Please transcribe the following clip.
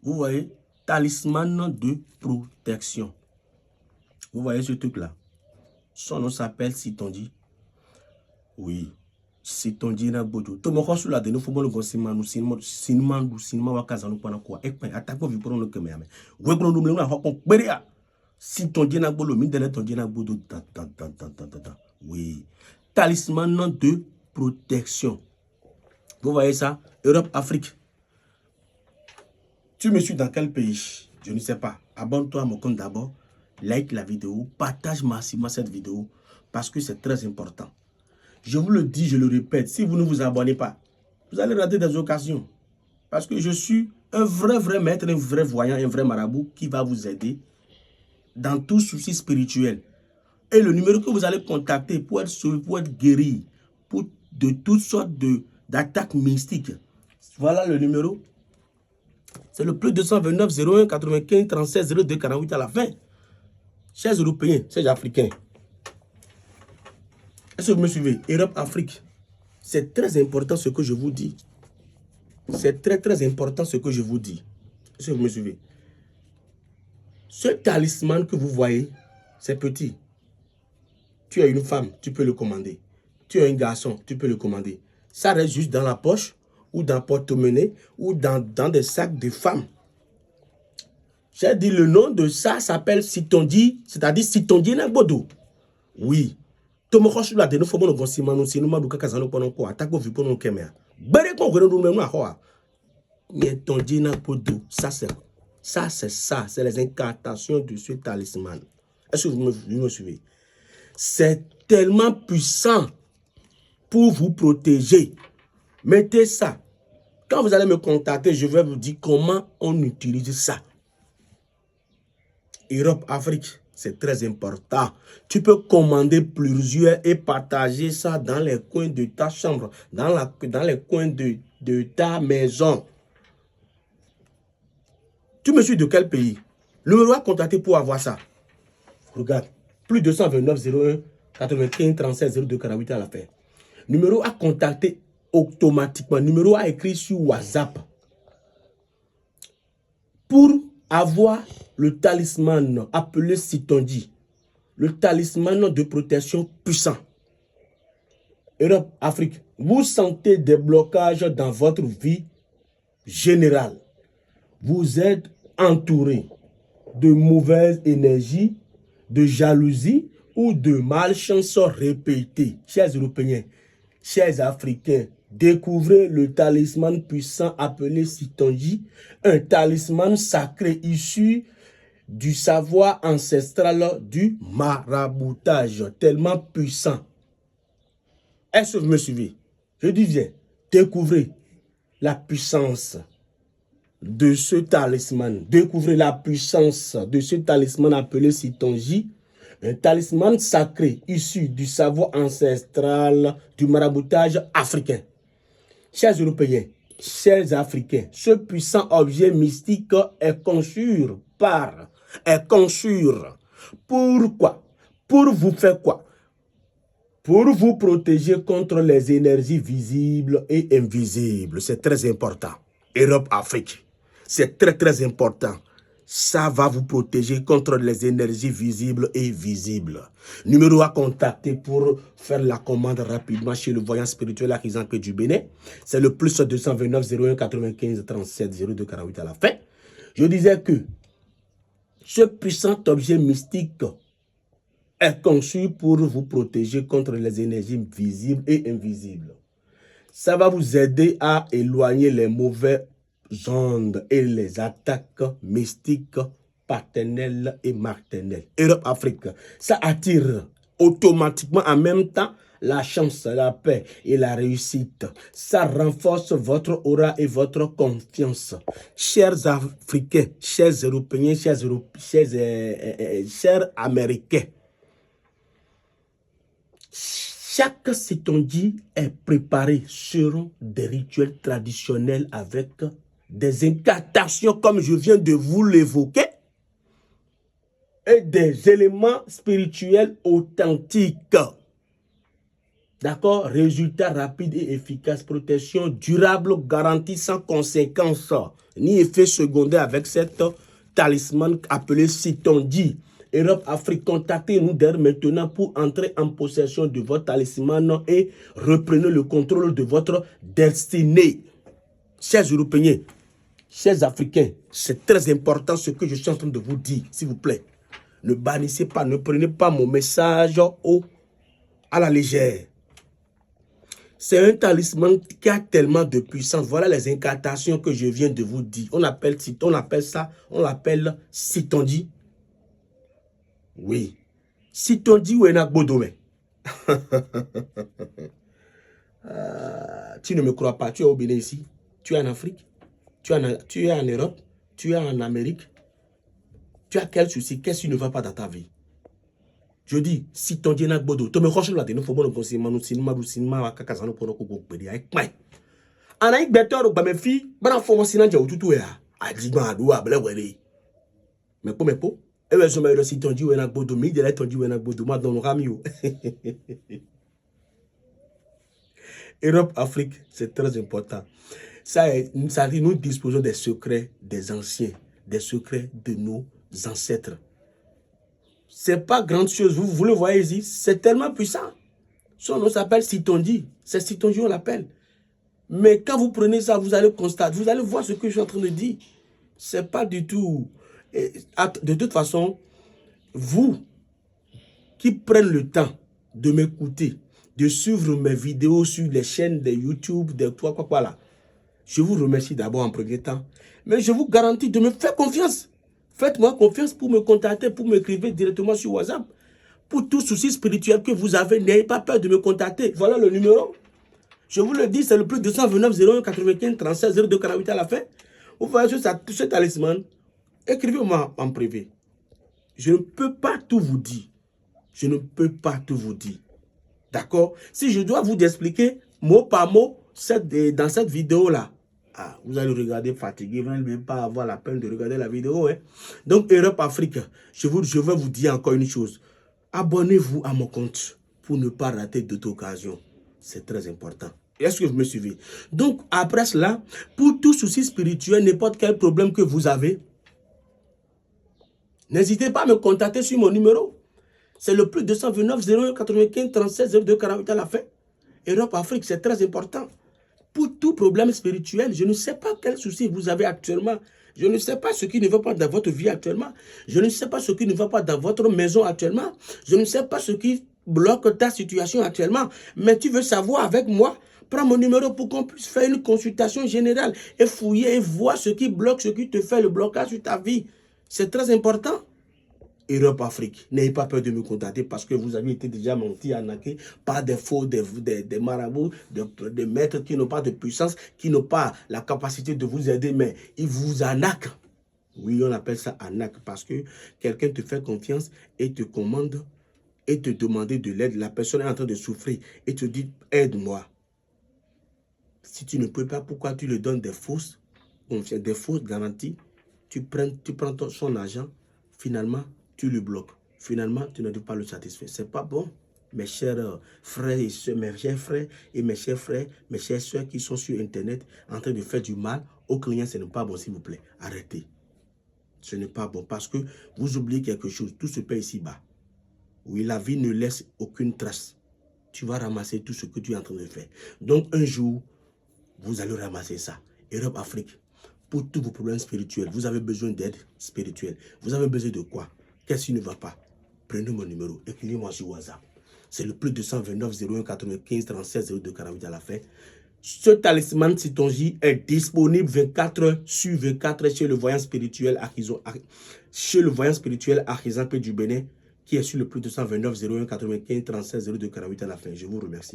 Vous voyez, talisman de protection. Vous voyez ce truc-là? Son nom s'appelle Sitondi. Oui. Sitondi na bodo. Tomoko sur la de nous faut le gossima nous sinma wakazanu pana quoi. Et puis attaque vous pour nous que mais. Ouais pour nous na hokon beria. Sitondi na bodo mindele tondi na bodo. Oui. Talisman de protection. Vous voyez ça? Europe, Afrique. Tu me suis dans quel pays? Je ne sais pas. Abonne-toi à mon compte d'abord. Like la vidéo. Partage massivement cette vidéo. Parce que c'est très important. Je vous le dis, je le répète. Si vous ne vous abonnez pas, vous allez rater des occasions. Parce que je suis un vrai maître, un vrai voyant, un vrai marabout qui va vous aider dans tout souci spirituel. Et le numéro que vous allez contacter pour être sauvé, pour être guéri, pour de toutes sortes d'attaques mystiques. Voilà le numéro. C'est le plus 229 01 95 36 02 48 à la fin. Chers Européens, chers Africains. Est-ce que vous me suivez? Europe, Afrique. C'est très important ce que je vous dis. C'est très important ce que je vous dis. Est-ce que vous me suivez? Ce talisman que vous voyez, c'est petit. Tu as une femme, tu peux le commander. Tu as un garçon, tu peux le commander. Ça reste juste dans la poche ou dans le porte-monnaie ou dans des sacs de femmes. J'ai dit le nom de ça s'appelle Sitondi, c'est-à-dire Sitondi Nagbodo. Oui. Tomoko sur la de nous faut mon gossima nous c'est nous maduka kazano pono ko attaque vu pono kemea. Bere ko gre nous même ahoa. Sitondi Nagbodo, ça c'est les incantations de ce talisman. Est-ce que vous me suivez? C'est tellement puissant pour vous protéger. Mettez ça. Quand vous allez me contacter, je vais vous dire comment on utilise ça. Europe, Afrique, c'est très important. Tu peux commander plusieurs et partager ça dans les coins de ta chambre, dans les coins de ta maison. Tu me suis de quel pays? Le numéro à contacter pour avoir ça. Regarde, plus 229 01 95 36 02 48 à la fin. Numéro à contacter automatiquement. Numéro à écrire sur WhatsApp. Pour avoir le talisman appelé Sitondi, le talisman de protection puissant. Europe, Afrique, vous sentez des blocages dans votre vie générale. Vous êtes entouré de mauvaises énergies, de jalousie ou de malchance répétée. Chers Européens, chers Africains, découvrez le talisman puissant appelé Sitondi, un talisman sacré issu du savoir ancestral du maraboutage, tellement puissant. Est-ce que vous me suivez? Je disais, découvrez la puissance de ce talisman. Découvrez la puissance de ce talisman appelé Sitondi, un talisman sacré issu du savoir ancestral du maraboutage africain. Chers Européens, chers Africains, ce puissant objet mystique est conçu Pourquoi? Pour vous faire quoi? Pour vous protéger contre les énergies visibles et invisibles. C'est très important. Europe, Afrique. C'est très important. Ça va vous protéger contre les énergies visibles et visibles. Numéro à contacter pour faire la commande rapidement chez le voyant spirituel Arizanpe du Bénin. C'est le plus 229 01 95 37 02 48 à la fin. Je disais que ce puissant objet mystique est conçu pour vous protéger contre les énergies visibles et invisibles. Ça va vous aider à éloigner les mauvais ondes et les attaques mystiques paternelles et maternelles. Europe, Afrique, ça attire automatiquement en même temps la chance, la paix et la réussite. Ça renforce votre aura et votre confiance. Chers Africains, chers Européens, chers Américains, chaque Sitondi est préparé selon des rituels traditionnels avec des incantations comme je viens de vous l'évoquer et des éléments spirituels authentiques. D'accord? Résultat rapide et efficace. Protection durable, garantie sans conséquence, ni effet secondaire avec cette talisman appelé Sitondi. Europe, Afrique, contactez-nous dès maintenant pour entrer en possession de votre talisman et reprenez le contrôle de votre destinée. Chers Européens, chers Africains, c'est très important ce que je suis en train de vous dire, s'il vous plaît. Ne bannissez pas, ne prenez pas mon message à la légère. C'est un talisman qui a tellement de puissance. Voilà les incantations que je viens de vous dire. On l'appelle Sitondi. Oui. Sitondi ou Enakbodome. Tu ne me crois pas, tu es au Bénin ici, tu es en Afrique, tu es en Europe, tu es en Amérique. Tu as quel souci? Qu'est-ce qui ne va pas dans ta vie? Je dis, si ton Dieu n'a pas de tu me crois là, nous faisons un cinéma, cinéma, kakazano, pour nous couper avec moi. Anaïk Betor, bah mes filles, bah on fait un cinéma, j'ai tout là. A dit, bah, doua, blé, ouais. Mais pour mes pots, et bien, je me dis, si ton Dieu n'a pas de midi, il a ton Dieu n'a pas de moi dans le ramio. Europe, Afrique, c'est très important. Ça dit, nous disposons des secrets des anciens, des secrets de nos ancêtres. C'est pas grande chose, vous le voyez ici, c'est tellement puissant. Son nom s'appelle Sitondi, c'est Sitondi on l'appelle. Mais quand vous prenez ça, vous allez constater, vous allez voir ce que je suis en train de dire. C'est pas du tout... De toute façon, vous qui prenez le temps de m'écouter, de suivre mes vidéos sur les chaînes de YouTube, de quoi là, je vous remercie d'abord en premier temps. Mais je vous garantis de me faire confiance. Faites-moi confiance pour me contacter, pour m'écrire directement sur WhatsApp. Pour tout souci spirituel que vous avez, n'ayez pas peur de me contacter. Voilà le numéro. Je vous le dis, c'est le plus 229 01 95 36 02 48 à la fin. Vous voyez sur ce talisman, écrivez-moi en privé. Je ne peux pas tout vous dire. Je ne peux pas tout vous dire. D'accord? Si je dois vous expliquer mot par mot dans cette vidéo-là, vous allez regarder fatigué, vous n'allez même pas avoir la peine de regarder la vidéo. Hein? Donc, Europe, Afrique, je vais vous dire encore une chose. Abonnez-vous à mon compte pour ne pas rater d'autres occasions. C'est très important. Est-ce que vous me suivez? Donc, après cela, pour tout souci spirituel, n'importe quel problème que vous avez, n'hésitez pas à me contacter sur mon numéro. C'est le plus 229 01 95 36 02 48 à la fin. Europe, Afrique, c'est très important. Pour tout problème spirituel, je ne sais pas quel souci vous avez actuellement. Je ne sais pas ce qui ne va pas dans votre vie actuellement. Je ne sais pas ce qui ne va pas dans votre maison actuellement. Je ne sais pas ce qui bloque ta situation actuellement. Mais tu veux savoir avec moi, prends mon numéro pour qu'on puisse faire une consultation générale et fouiller et voir ce qui bloque, ce qui te fait le blocage sur ta vie. C'est très important. Europe, Afrique, n'ayez pas peur de me contacter parce que vous avez été déjà menti, arnaqué par des faux, des marabouts, des maîtres qui n'ont pas de puissance, qui n'ont pas la capacité de vous aider, mais ils vous arnaquent. Oui, on appelle ça arnaque parce que quelqu'un te fait confiance et te commande et te demande de l'aide. La personne est en train de souffrir et te dit, aide-moi. Si tu ne peux pas, pourquoi tu lui donnes des fausses garanties? Tu prends son argent, finalement, tu le bloques. Finalement, tu ne dois pas le satisfaire. Ce n'est pas bon. Mes chers frères et soeurs, mes chers frères et mes chers frères, mes chères soeurs qui sont sur Internet en train de faire du mal aux clients, ce n'est pas bon, s'il vous plaît. Arrêtez. Ce n'est pas bon parce que vous oubliez quelque chose. Tout se paie ici-bas. Oui, la vie ne laisse aucune trace. Tu vas ramasser tout ce que tu es en train de faire. Donc, un jour, vous allez ramasser ça. Europe, Afrique, pour tous vos problèmes spirituels, vous avez besoin d'aide spirituelle. Vous avez besoin de quoi? Qu'est-ce qui ne va pas? Prenez mon numéro, écrivez-moi sur WhatsApp. C'est le plus 229 01 95 36 02 48 à la fin. Ce talisman Sitondi est disponible 24 heures sur 24 chez le voyant spirituel Artisan du Bénin, qui est sur le plus 229 01 95 36 02 48 à la fin. Je vous remercie.